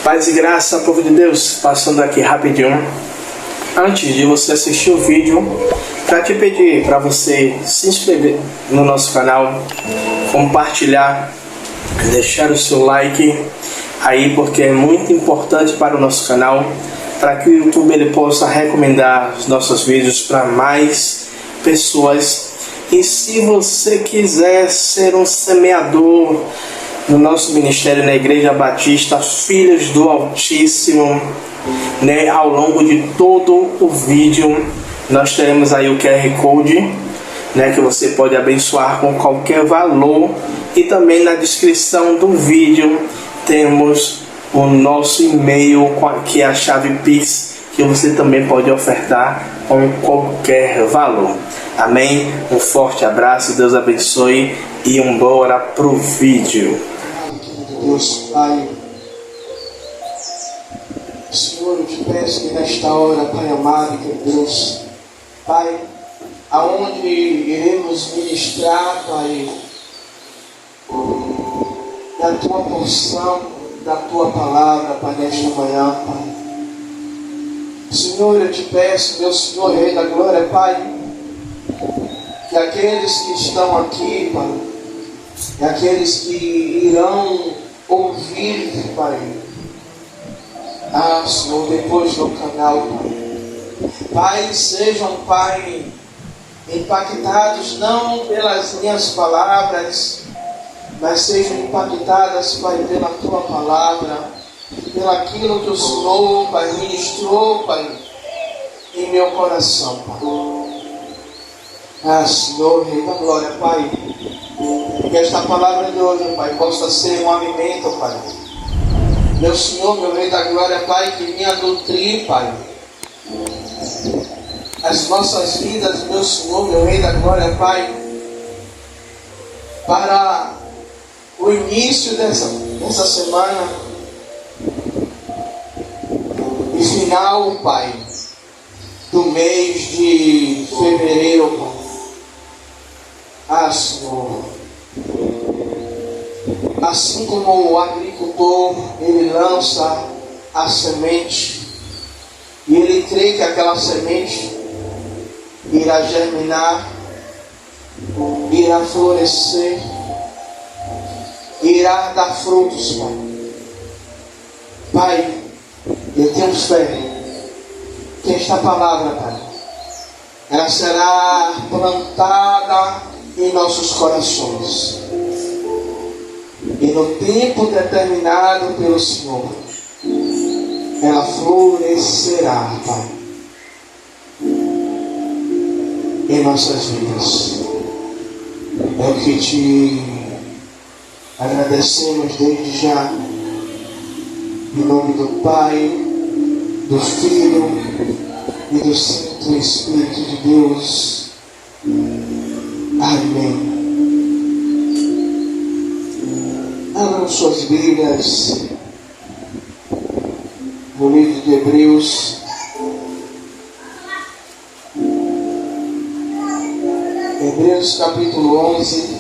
Paz e graça, povo de Deus, passando aqui rapidinho. Antes de você assistir o vídeo, para te pedir para você se inscrever no nosso canal, compartilhar, deixar o seu like aí, porque é muito importante para o nosso canal, para que o YouTube ele possa recomendar os nossos vídeos para mais pessoas. E se você quiser ser um semeador no nosso ministério na Igreja Batista Filhos do Altíssimo, ao longo de todo o vídeo nós teremos aí o QR Code, que você pode abençoar com qualquer valor, e também na descrição do vídeo temos o nosso e-mail, que é a chave Pix, que você também pode ofertar com qualquer valor. Amém? Um forte abraço, Deus abençoe e bora pro vídeo. Deus Pai, Senhor, eu te peço que nesta hora, Pai amado, que Deus, Pai, aonde iremos ministrar, Pai, da tua porção, da tua palavra, Pai, nesta manhã, Pai. Senhor, eu te peço, meu Senhor, Rei da Glória, Pai, que aqueles que estão aqui, Pai, e aqueles que irão ouvir, Pai, Senhor, depois no canal, Pai, sejam, Pai, impactados não pelas minhas palavras, mas sejam impactadas, Pai, pela tua palavra, pelo aquilo que o Senhor, Pai, ministrou, Pai, em meu coração, Pai. Senhor, Rei da Glória, Pai, que esta palavra de hoje, Pai, possa ser um alimento, Pai. Meu Senhor, meu Rei da Glória, Pai, que venha nutrir, Pai, as nossas vidas, meu Senhor, meu Rei da Glória, Pai, para o início dessa semana e final, Pai, do mês de fevereiro, Pai. Senhor, assim como o agricultor, ele lança a semente e ele crê que aquela semente irá germinar, irá florescer, irá dar frutos, Pai. Pai, eu tenho fé que esta palavra, Pai, ela será plantada em nossos corações, e no tempo determinado pelo Senhor, ela florescerá, Pai, em nossas vidas. É o que te agradecemos desde já, em nome do Pai, do Filho e do Santo Espírito de Deus. Amém. Abram suas Bíblias no livro de Hebreus, Hebreus capítulo 11,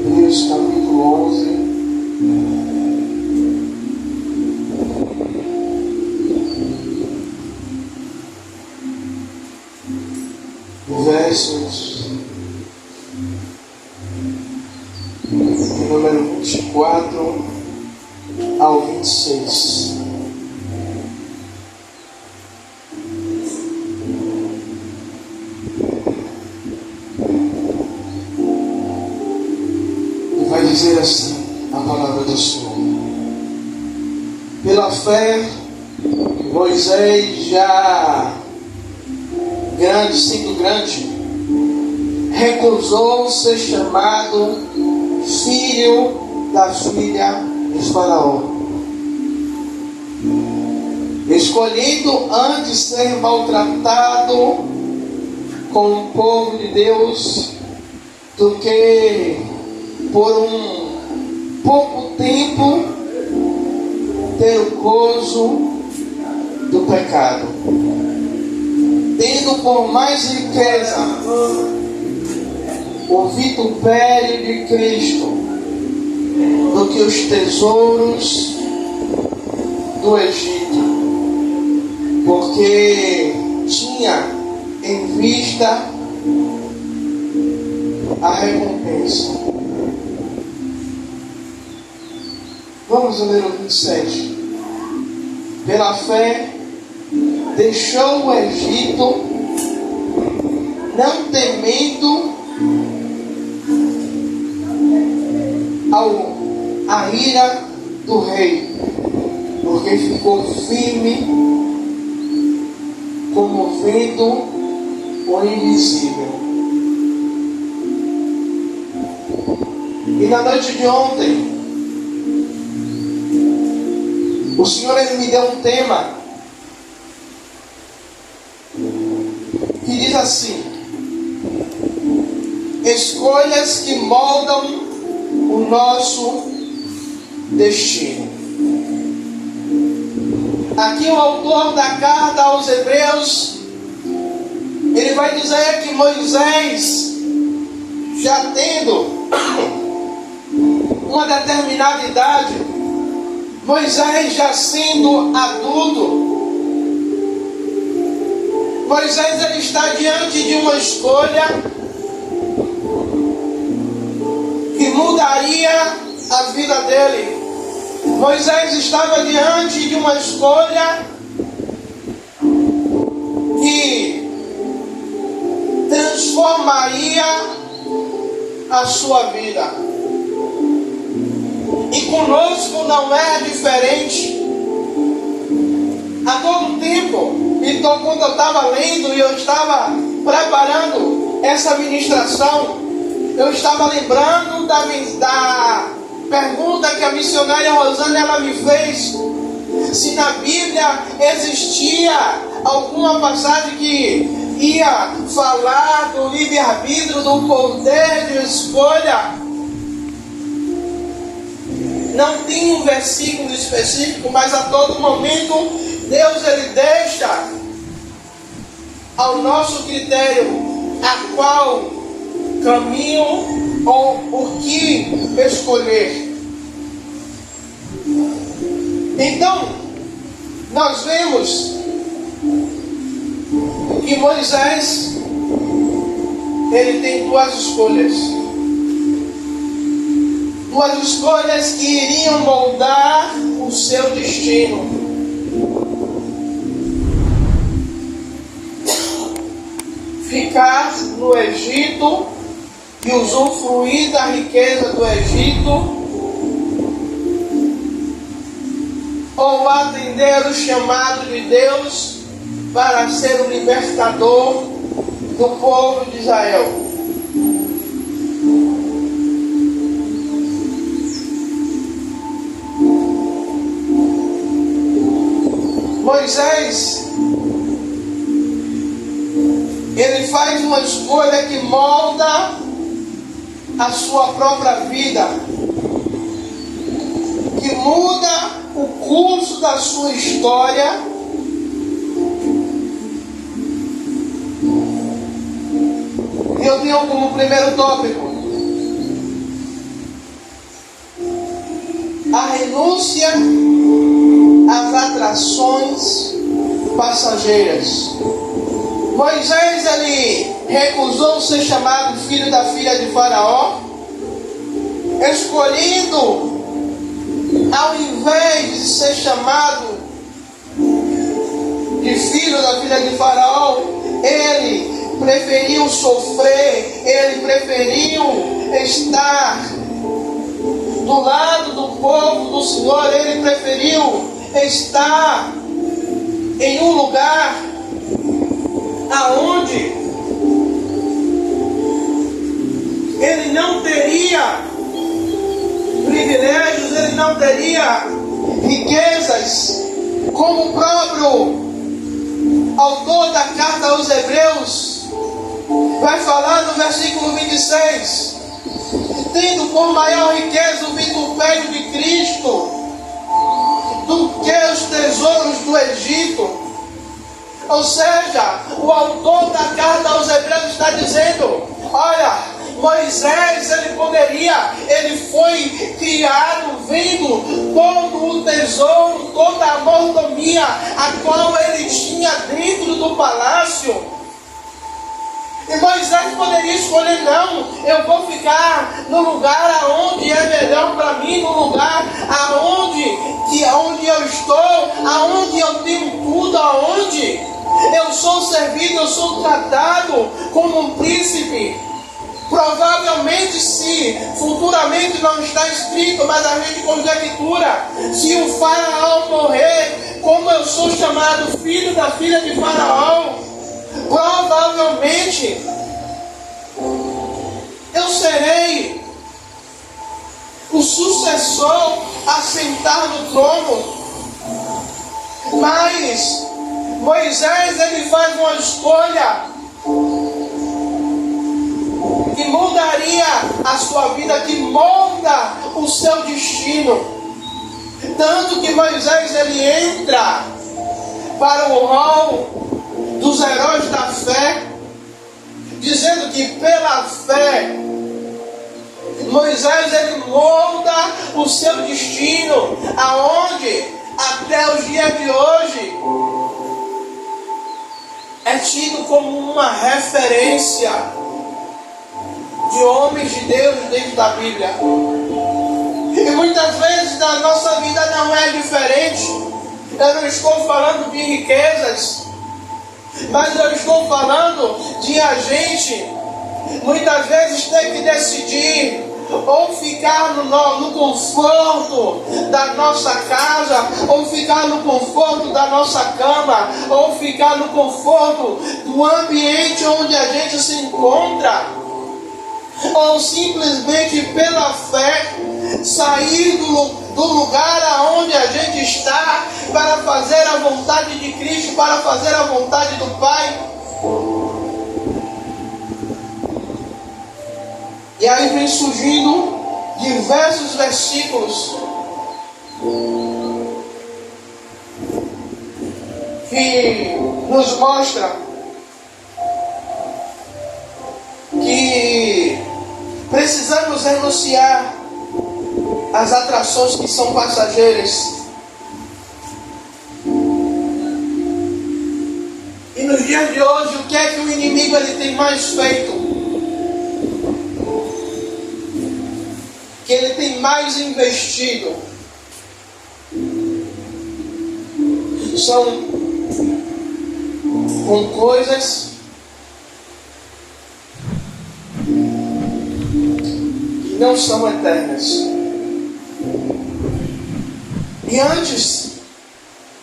Hebreus capítulo 11, versos de número 24 ao 26. E vai dizer assim a palavra do Senhor: pela fé, Moisés, já sendo grande, recusou ser chamado filho da filha de Faraó, escolhendo antes ser maltratado com o povo de Deus do que por um pouco tempo ter o gozo do pecado, tendo por mais riqueza o vitupério de Cristo do que os tesouros do Egito, porque tinha em vista a recompensa. Vamos ler o 27. Pela fé, deixou o Egito, não temendo a ira do rei, porque ficou firme como vendo o invisível. E na noite de ontem, o Senhor ele me deu um tema que diz assim: escolhas que moldam o nosso destino. Aqui o autor da carta aos Hebreus, ele vai dizer que Moisés, já tendo uma determinada idade, Moisés já sendo adulto, Moisés ele está diante de uma escolha que mudaria a vida dele. Moisés estava diante de uma escolha que transformaria a sua vida. E conosco não é diferente. A todo tempo, então quando eu estava lendo e eu estava preparando essa ministração, eu estava lembrando da pergunta que a missionária Rosana ela me fez, se na Bíblia existia alguma passagem que ia falar do livre-arbítrio, do poder de escolha. Não tinha um versículo específico, mas a todo momento Deus ele deixa ao nosso critério a qual caminho ou o que escolher. Então, nós vemos que Moisés ele tem duas escolhas. Duas escolhas que iriam moldar o seu destino. Ficar no Egito e usufruir da riqueza do Egito, ou atender o chamado de Deus para ser o libertador do povo de Israel. Moisés, ele faz uma escolha que molda a sua própria vida, que muda o curso da sua história, e eu tenho como primeiro tópico a renúncia às atrações passageiras. Moisés ele recusou ser chamado filho da filha de Faraó, escolhendo, ao invés de ser chamado de filho da filha de Faraó, ele preferiu sofrer, ele preferiu estar do lado do povo do Senhor, ele preferiu estar em um lugar aonde ele não teria privilégios, ele não teria riquezas, como o próprio autor da carta aos Hebreus vai falar no versículo 26, tendo por maior riqueza o vitupério de Cristo do que os tesouros do Egito. Ou seja, o autor da carta aos Hebreus está dizendo: olha, Moisés, ele foi criado vendo todo o tesouro, toda a mordomia a qual ele tinha dentro do palácio. E Moisés poderia escolher: não, eu vou ficar no lugar aonde é melhor para mim, no lugar aonde eu estou, aonde eu tenho tudo, aonde eu sou servido, eu sou tratado como um príncipe. Provavelmente, se futuramente não está escrito, mas a gente conjectura, se o faraó morrer, como eu sou chamado filho da filha de faraó, provavelmente eu serei o sucessor a sentar no trono. Mas Moisés, ele faz uma escolha que mudaria a sua vida, que molda o seu destino. Tanto que Moisés, ele entra para o rol dos heróis da fé, dizendo que pela fé Moisés, ele molda o seu destino, aonde até os dias de hoje é tido como uma referência de homens de Deus dentro da Bíblia. E muitas vezes na nossa vida não é diferente. Eu não estou falando de riquezas, mas eu estou falando de a gente muitas vezes ter que decidir ou ficar no conforto da nossa casa, ou ficar no conforto da nossa cama, ou ficar no conforto do ambiente onde a gente se encontra, ou simplesmente pela fé sair do lugar aonde a gente está para fazer a vontade de Cristo, para fazer a vontade do Pai. E aí vem surgindo diversos versículos que nos mostra que precisamos renunciar às atrações que são passageiras. E nos dias de hoje, o que é que o inimigo ele tem mais feito? Que ele tem mais investido são com coisas que não são eternas. E antes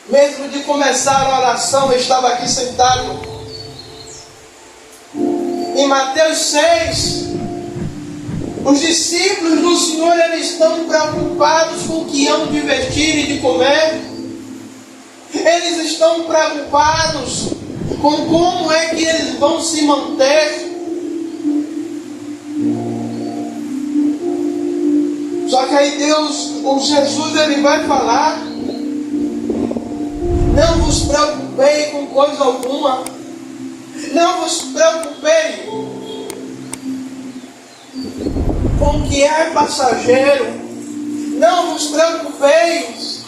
mesmo de começar a oração, eu estava aqui sentado em Mateus 6. Os discípulos do Senhor, eles estão preocupados com o que hão de vestir e de comer. Eles estão preocupados com como é que eles vão se manter. Só que aí Deus, o Jesus, ele vai falar: não vos preocupei com coisa alguma. Não vos preocupei com o que é passageiro. Não vos preocupeis,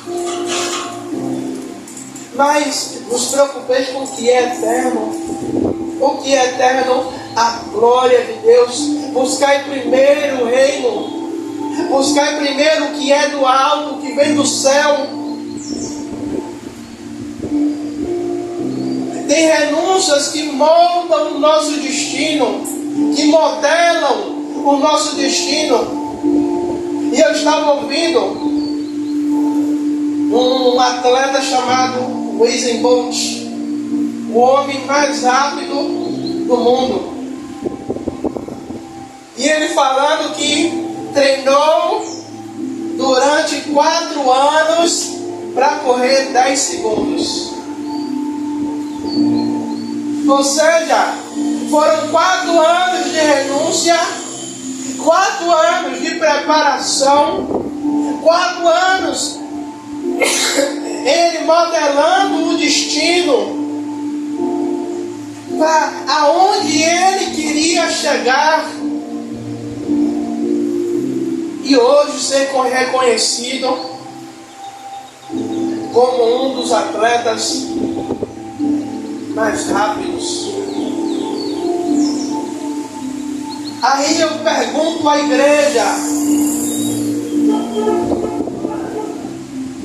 mas vos preocupeis com o que é eterno. O que é eterno, a glória de Deus. Buscai primeiro o reino. Buscai primeiro o que é do alto, o que vem do céu. Tem renúncias que moldam o nosso destino, que modelam o nosso destino. E eu estava ouvindo um atleta chamado Usain Bolt, o homem mais rápido do mundo. E ele falando que treinou durante 4 anos para correr 10 segundos. Ou seja, foram 4 anos de renúncia, 4 anos de preparação, 4 anos Ele modelando o destino para aonde ele queria chegar. E hoje ser reconhecido como um dos atletas mais rápidos. Aí eu pergunto à igreja: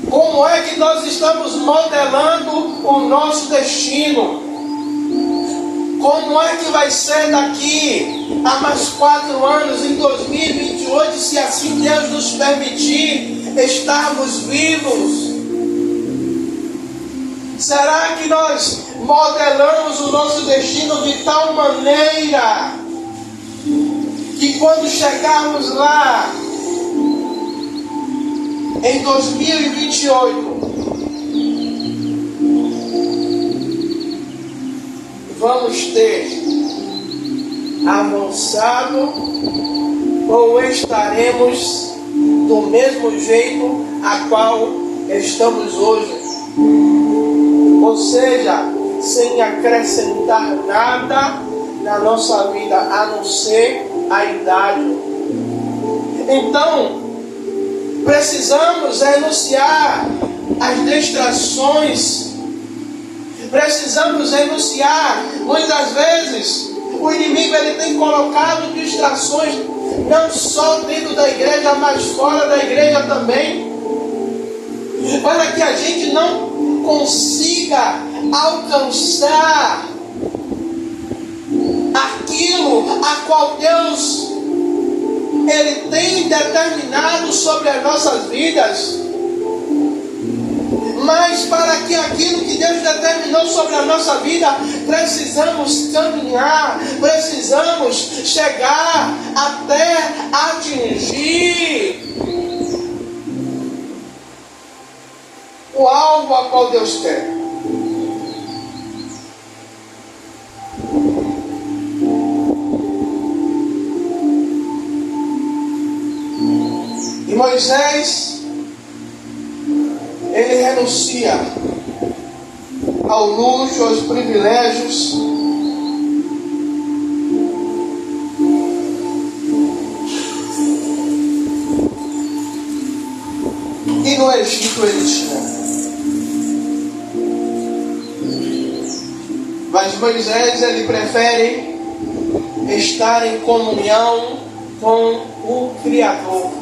como é que nós estamos modelando o nosso destino? Como é que vai ser daqui a mais 4 anos, em 2028, se assim Deus nos permitir estarmos vivos? Será que nós modelamos o nosso destino de tal maneira que quando chegarmos lá em 2028, vamos ter avançado ou estaremos do mesmo jeito a qual estamos hoje? Ou seja, sem acrescentar nada na nossa vida, a não ser a idade. Então, precisamos renunciar às distrações. Precisamos renunciar. Muitas vezes, o inimigo ele tem colocado distrações, não só dentro da igreja, mas fora da igreja também, para que a gente não consiga alcançar aquilo a qual Deus ele tem determinado sobre as nossas vidas. Mas para que aquilo que Deus determinou sobre a nossa vida, precisamos caminhar, precisamos chegar até atingir o alvo a qual Deus quer. E Moisés, ele renuncia ao luxo, aos privilégios, e no Egito ele tinha. Mas Moisés, ele prefere estar em comunhão com o Criador.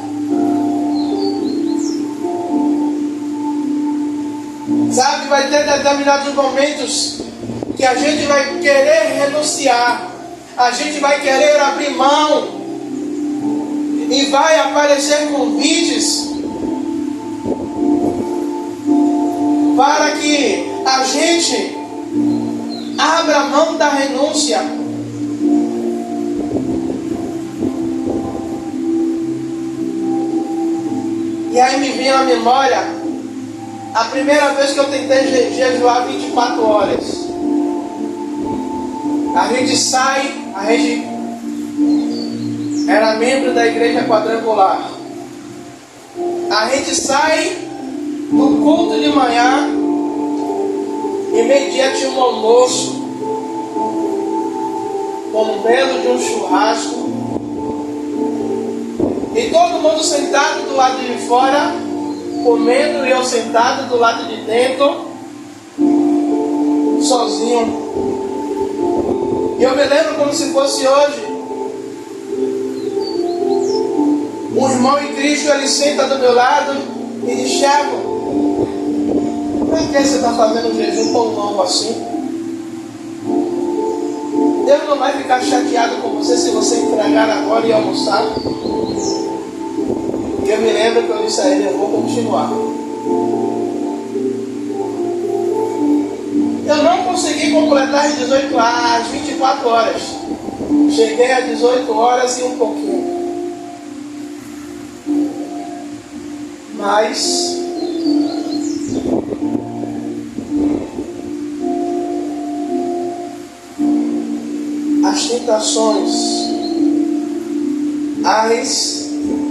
Sabe, vai ter determinados momentos que a gente vai querer renunciar, a gente vai querer abrir mão, e vai aparecer convites para que a gente abra mão da renúncia. E aí me vem à memória a primeira vez que eu tentei jejuar 24 horas. A gente era membro da igreja quadrangular. A gente sai do culto de manhã, e meio-dia tinha um almoço, com um belo de um churrasco, e todo mundo sentado do lado de fora, comendo, e eu sentado do lado de dentro, sozinho. E eu me lembro como se fosse hoje. Um irmão em Cristo, ele senta do meu lado e diz: Thiago, por que você está fazendo um jejum tão longo assim? Deus não vai ficar chateado com você se você entregar agora e almoçar? E eu me lembro que eu disse a ele: eu vou continuar. Eu não consegui completar as 24 horas. Cheguei às 18 horas e um pouquinho. Mas as tentações,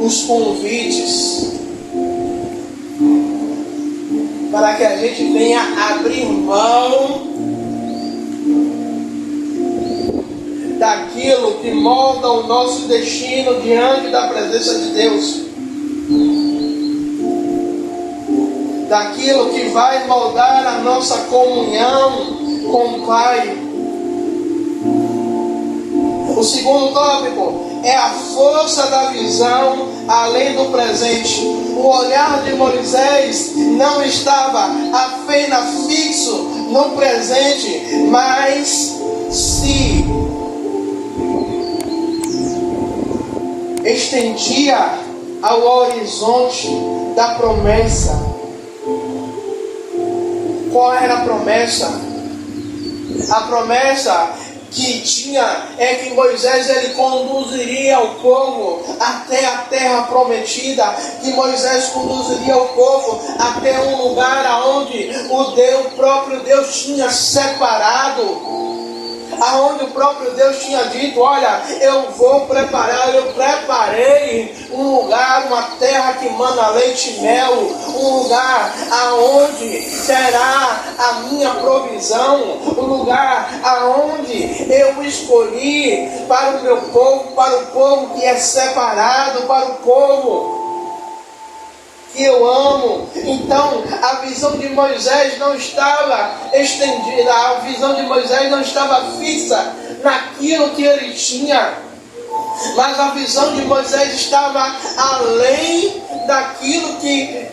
os convites, para que a gente venha abrir mão daquilo que molda o nosso destino diante da presença de Deus, daquilo que vai moldar a nossa comunhão com o Pai. O segundo tópico é a força da visão além do presente. O olhar de Moisés não estava apenas fixo no presente, mas se estendia ao horizonte da promessa. Qual era a promessa? A promessa que tinha é que Moisés ele conduziria o povo até a terra prometida, que Moisés conduziria o povo até um lugar aonde o próprio Deus tinha separado, aonde o próprio Deus tinha dito: olha, eu preparei um lugar, uma terra que mana leite e mel, um lugar aonde será a minha provisão, um lugar aonde eu escolhi para o meu povo, para o povo que é separado, para o povo que eu amo. Então a visão de Moisés não estava estendida, a visão de Moisés não estava fixa naquilo que ele tinha, mas a visão de Moisés estava além daquilo que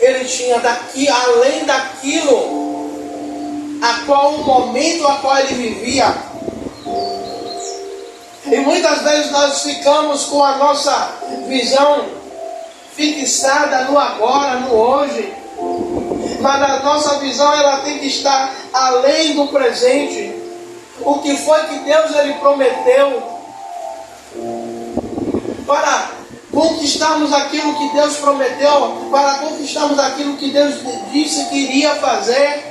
ele tinha, além daquilo o momento a qual ele vivia. E muitas vezes nós ficamos com a nossa visão fixada no agora, no hoje, mas a nossa visão ela tem que estar além do presente. O que foi que Deus ele prometeu para conquistarmos aquilo que Deus prometeu, para conquistarmos aquilo que Deus disse que iria fazer,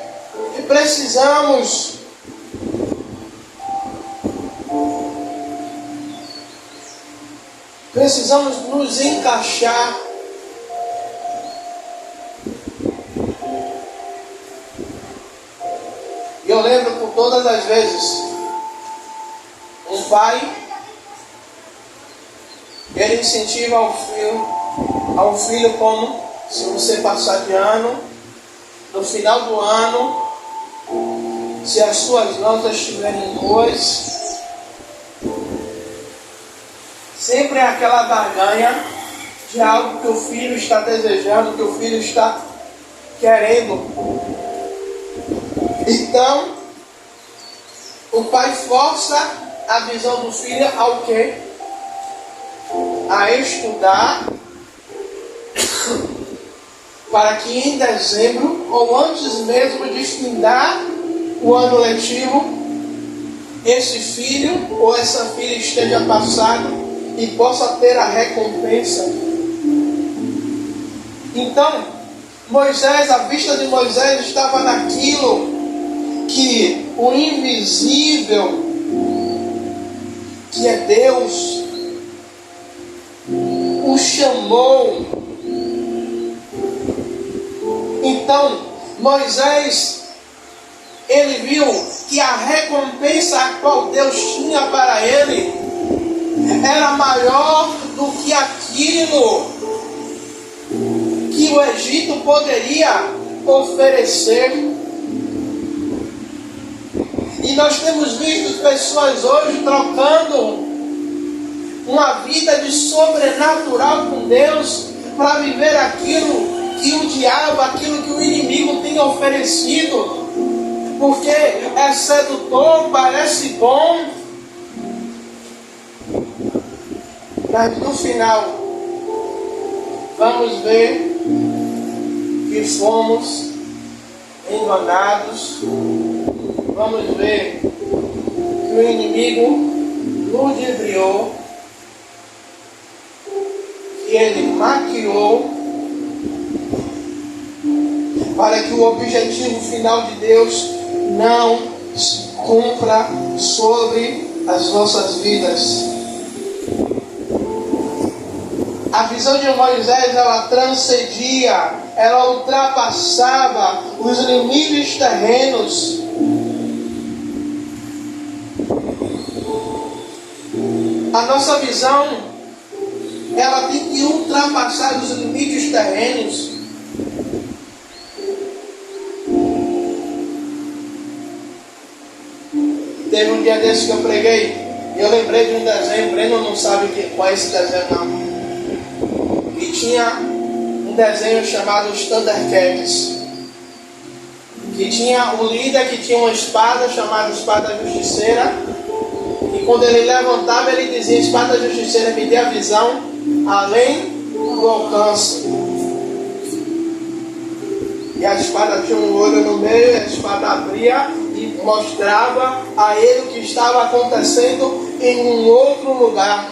precisamos nos encaixar. E eu lembro por todas as vezes, um pai, ele incentiva ao filho como: se você passar de ano, no final do ano, se as suas notas estiverem boas, sempre é aquela barganha de algo que o filho está desejando, que o filho está querendo. Então, o pai força a visão do filho ao quê? A estudar, para que em dezembro, ou antes mesmo de findar o ano letivo, esse filho ou essa filha esteja passado e possa ter a recompensa. Então, Moisés, a vista de Moisés estava naquilo que o invisível, que é Deus, o chamou. Então, Moisés, ele viu que a recompensa a qual Deus tinha para ele era maior do que aquilo que o Egito poderia oferecer. E nós temos visto pessoas hoje trocando uma vida de sobrenatural com Deus para viver aquilo que o diabo, aquilo que o inimigo tem oferecido, porque é sedutor, parece bom, mas no final vamos ver que fomos enganados. Vamos ver que o inimigo ludibriou, que ele maquiou, para que o objetivo final de Deus não se cumpra sobre as nossas vidas. A visão de Moisés, ela transcendia ela ultrapassava os limites terrenos. A nossa visão, ela tem que ultrapassar os limites terrenos. Teve um dia desse que eu preguei, e eu lembrei de um desenho. Breno não sabe qual é esse desenho não. E tinha um desenho chamado Os Thundercats, que tinha um líder que tinha uma espada chamada Espada Justiceira, e quando ele levantava ele dizia: Espada Justiceira, me dê a visão além do alcance. E a espada tinha um olho no meio, a espada abria e mostrava a ele o que estava acontecendo em um outro lugar.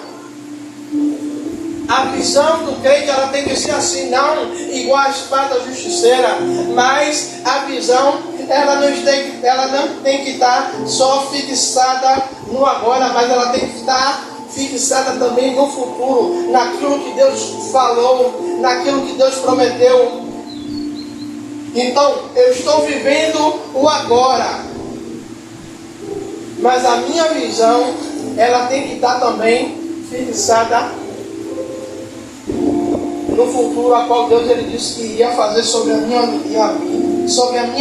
A visão do crente, ela tem que ser assim, não igual a espada justiceira, mas a visão, ela não tem que estar só fixada no agora, mas ela tem que estar fixada também no futuro, naquilo que Deus falou, naquilo que Deus prometeu. Então, eu estou vivendo o agora, mas a minha visão, ela tem que estar também fixada no futuro, a qual Deus ele disse que iria fazer sobre a minha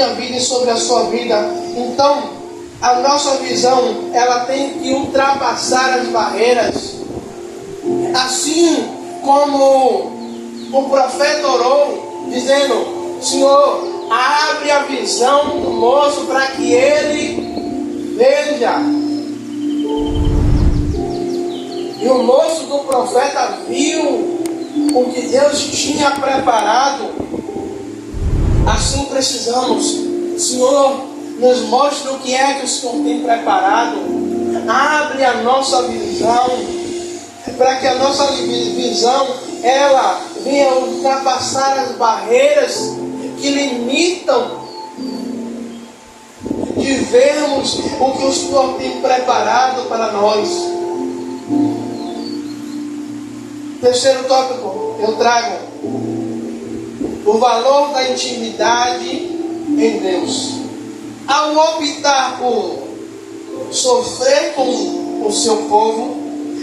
vida e sobre a sua vida. Então, a nossa visão, ela tem que ultrapassar as barreiras. Assim como o profeta orou, dizendo: Senhor, abre a visão do moço para que ele veja. E o moço do profeta viu o que Deus tinha preparado. Assim precisamos. Senhor, nos mostra o que é que o Senhor tem preparado. Abre a nossa visão, para que a nossa visão, ela venha ultrapassar as barreiras que limitam de vermos o que o Senhor tem preparado para nós. Terceiro tópico, eu trago o valor da intimidade em Deus. Ao optar por sofrer com o seu povo,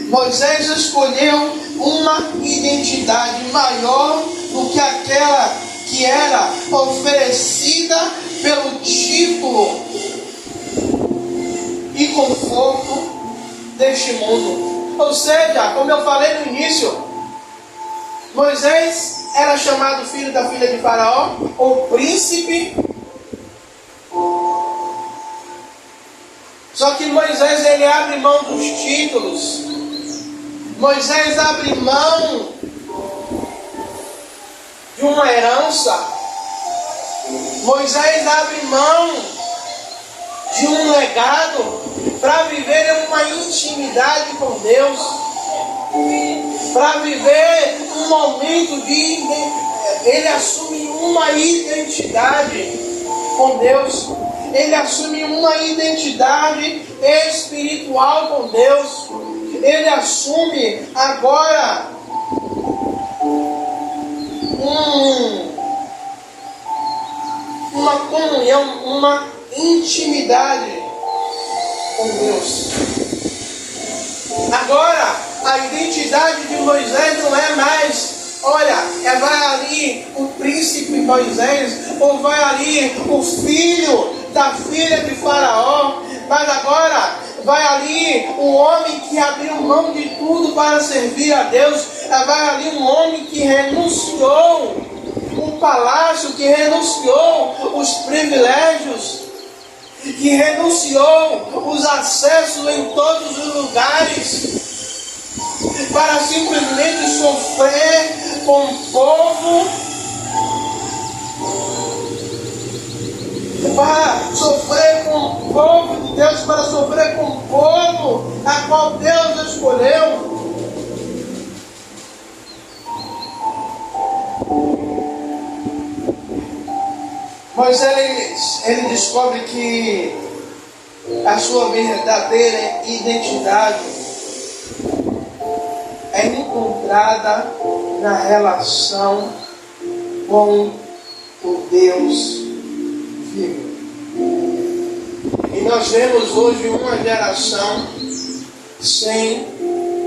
Moisés escolheu uma identidade maior do que aquela que era oferecida pelo título e conforto deste mundo. Ou seja, como eu falei no início, Moisés era chamado filho da filha de Faraó, ou príncipe. Só que Moisés, ele abre mão dos títulos. Moisés abre mão de uma herança. Moisés abre mão de um legado para viver uma intimidade com Deus, para viver um momento de... Ele assume uma identidade com Deus, ele assume uma identidade espiritual com Deus, ele assume agora uma comunhão, uma intimidade com Deus. Agora, a identidade de Moisés não é mais, olha, vai ali o príncipe Moisés, ou vai ali o filho da filha de Faraó, mas agora vai ali um homem que abriu mão de tudo para servir a Deus, vai ali um homem que renunciou o palácio, que renunciou os privilégios, que renunciou os acessos em todos os lugares, para simplesmente sofrer com o povo, para sofrer com o povo de Deus, para sofrer com o povo a qual Deus escolheu. Moisés, ele descobre que a sua verdadeira identidade é encontrada na relação com por Deus vivo. E nós vemos hoje uma geração sem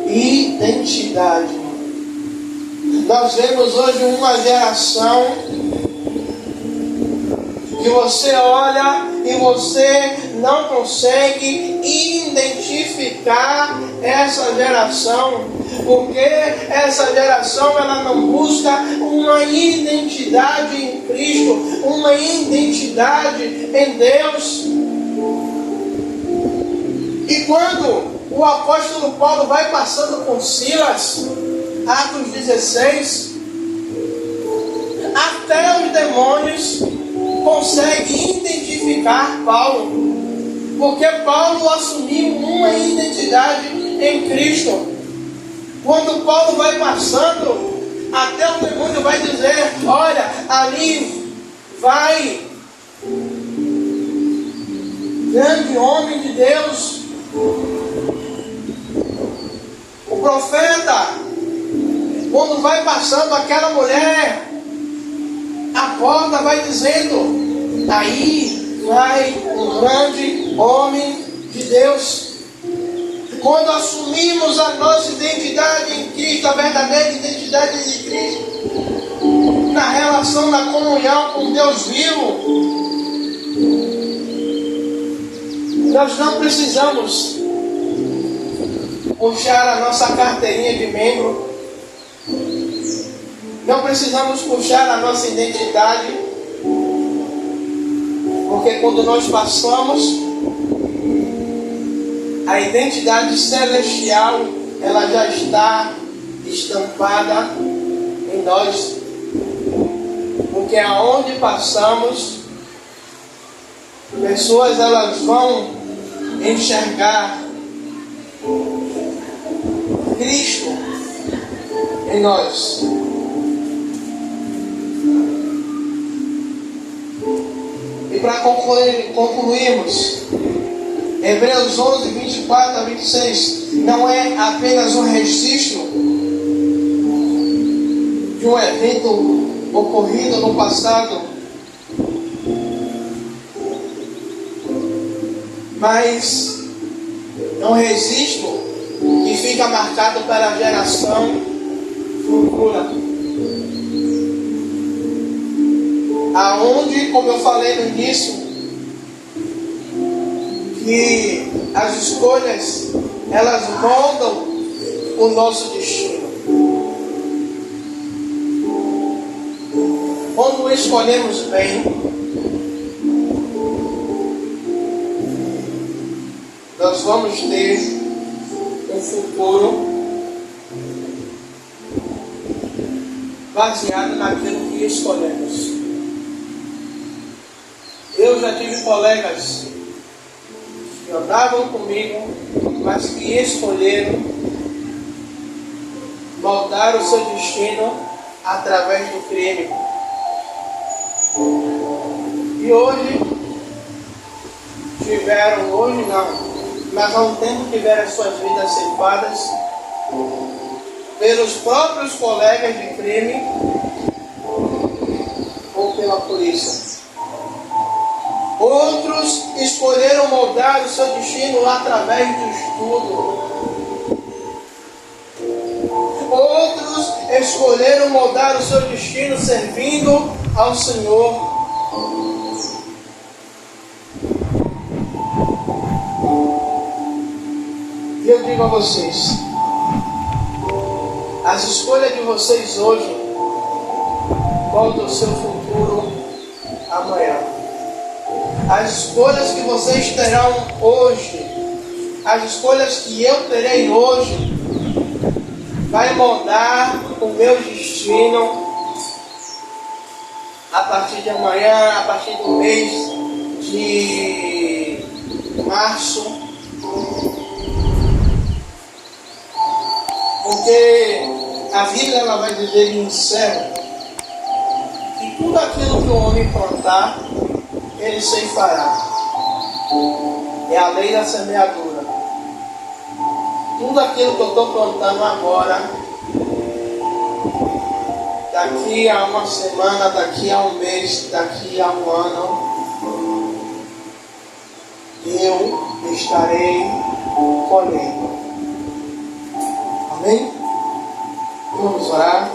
identidade. Nós vemos hoje uma geração que você olha e você não consegue identificar essa geração, porque essa geração ela não busca uma identidade em Cristo, uma identidade em Deus. E quando o apóstolo Paulo vai passando com Silas, Atos 16, até os demônios conseguem identificar Paulo, porque Paulo assumiu uma identidade em Cristo. Quando Paulo vai passando, até o demônio vai dizer: olha, ali vai grande homem de Deus. O profeta, quando vai passando aquela mulher, a porta vai dizendo: aí vai um grande homem de Deus. Quando assumimos a nossa identidade em Cristo, a verdadeira identidade de Cristo, na relação, na comunhão com Deus vivo, nós não precisamos puxar a nossa carteirinha de membro, não precisamos puxar a nossa identidade, porque quando nós passamos, a identidade celestial, ela já está estampada em nós, porque aonde passamos, pessoas elas vão enxergar Cristo em nós. E para concluirmos, Hebreus 11, 24 a 26, não é apenas um registro de um evento ocorrido no passado, mas é um registro que fica marcado para a geração futura. Aonde, como eu falei no início, que as escolhas, elas moldam o nosso destino. Quando escolhemos bem, nós vamos ter um futuro baseado naquilo que escolhemos. Eu já tive colegas que andavam comigo, mas que escolheram moldar o seu destino através do crime. E hoje não, mas há um tempo tiveram as suas vidas ceifadas pelos próprios colegas de crime ou pela polícia. Outros escolheram moldar o seu destino através do estudo. Outros escolheram moldar o seu destino servindo ao Senhor. E eu digo a vocês, as escolhas de vocês hoje moldam o seu futuro amanhã. As escolhas que vocês terão hoje, as escolhas que eu terei hoje, vai moldar o meu destino a partir de amanhã, a partir do mês de março. Porque a Bíblia ela vai dizer em Céu que tudo aquilo que o homem plantar, ele ceifará. É a lei da semeadura. Tudo aquilo que eu estou plantando agora, daqui a uma semana, daqui a um mês, daqui a um ano, eu estarei colhendo. Amém? Vamos orar.